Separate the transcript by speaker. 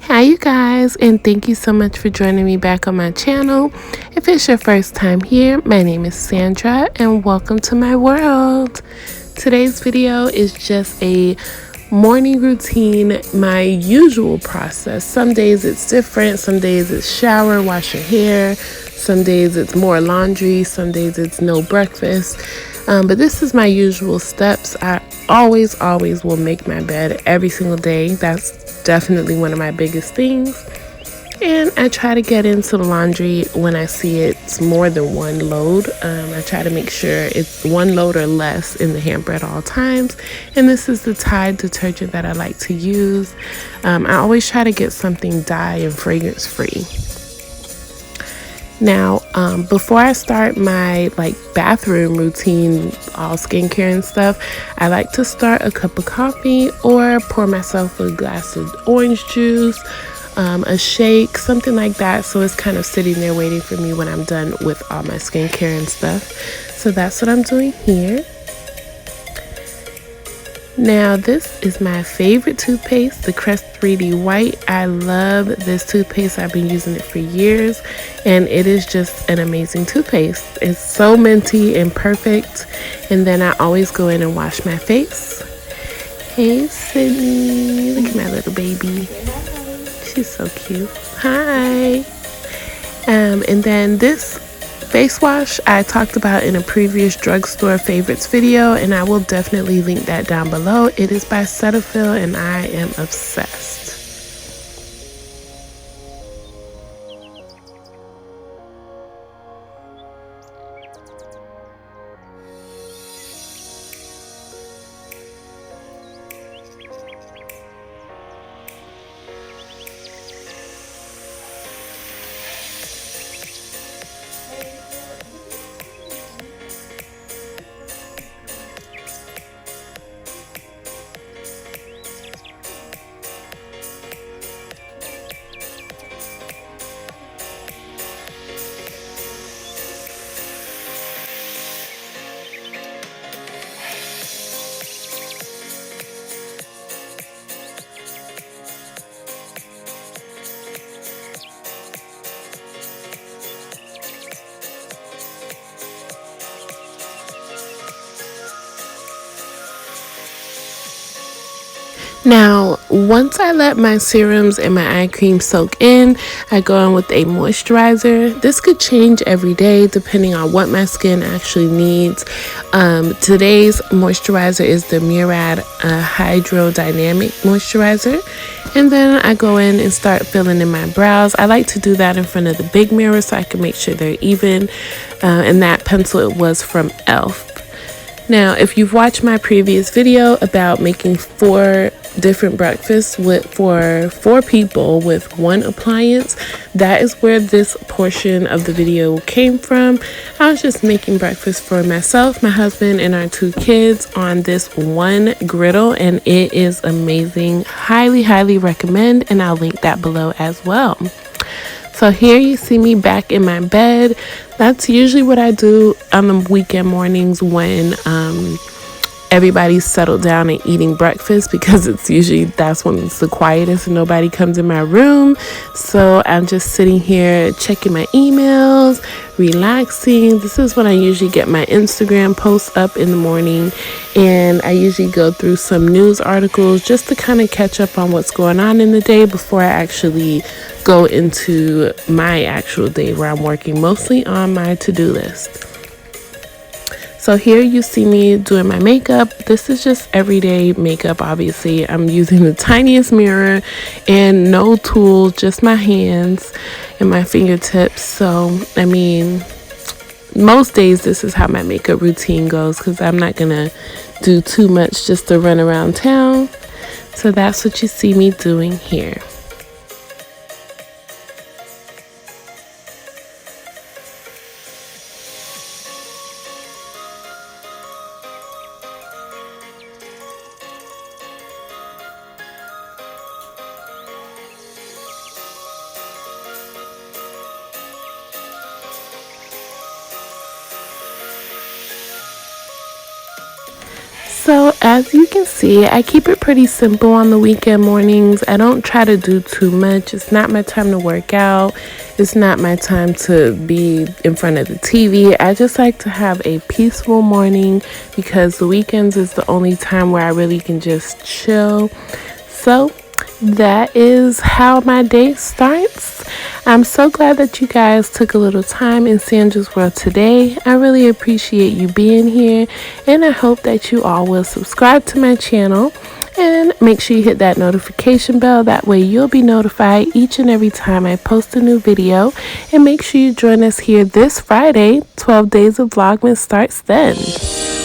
Speaker 1: Hi you guys, and thank you so much for joining me back on my channel. If it's your first time here, my name is Sandra and welcome to my world. Today's video is just a morning routine, my usual process. Some days it's different, some days it's shower, wash your hair, some days it's more laundry, some days it's no breakfast. But this is my usual steps. I always will make my bed every single day. That's definitely one of my biggest things. And I try to get into the laundry when I see it's more than one load. I try to make sure it's one load or less in the hamper at all times. And this is the Tide detergent that I like to use. I always try to get something dye and fragrance free. Now, before I start my bathroom routine, all skincare and stuff, I like to start a cup of coffee or pour myself a glass of orange juice, a shake, something like that. So it's kind of sitting there waiting for me when I'm done with all my skincare and stuff. So that's what I'm doing here. Now, this is my favorite toothpaste, the Crest 3D White. I love this toothpaste. I've been using it for years, and it is just an amazing toothpaste. It's so minty and perfect. And then I always go in and wash my face. Hey, Sydney. Look at my little baby. She's so cute. Hi. And then this face wash I talked about in a previous drugstore favorites video, and I will definitely link that down below. It is by Cetaphil and I am obsessed. Now, once I let my serums and my eye cream soak in, I go in with a moisturizer. This could change every day depending on what my skin actually needs. Today's moisturizer is the Murad Hydrodynamic Moisturizer. And then I go in and start filling in my brows. I like to do that in front of the big mirror so I can make sure they're even. And that pencil, it was from e.l.f. Now, if you've watched my previous video about making 4 different breakfasts for 4 people with 1 appliance, that is where this portion of the video came from. I was just making breakfast for myself, my husband, and our 2 kids on this one griddle, and it is amazing. Highly recommend, and I'll link that below as well. So here you see me back in my bed. That's usually what I do on the weekend mornings when everybody's settled down and eating breakfast, because that's when it's the quietest and nobody comes in my room. So I'm just sitting here checking my emails, relaxing. This is when I usually get my Instagram posts up in the morning, and I usually go through some news articles just to kind of catch up on what's going on in the day before I actually go into my actual day, where I'm working mostly on my to-do list. So here you see me doing my makeup. This is just everyday makeup. Obviously, I'm using the tiniest mirror and no tools, just my hands and my fingertips. So, I mean, most days this is how my makeup routine goes, because I'm not gonna do too much just to run around town. So that's what you see me doing here. So As you can see, I keep it pretty simple on the weekend mornings. I don't try to do too much. It's not my time to work out. It's not my time to be in front of the TV. I just like to have a peaceful morning because the weekends is the only time where I really can just chill. So that is how my day starts. I'm so glad that you guys took a little time in Sandra's World today. I really appreciate you being here, and I hope that you all will subscribe to my channel and make sure you hit that notification bell. That way you'll be notified each and every time I post a new video. And make sure you join us here this Friday. 12 Days of Vlogmas starts then.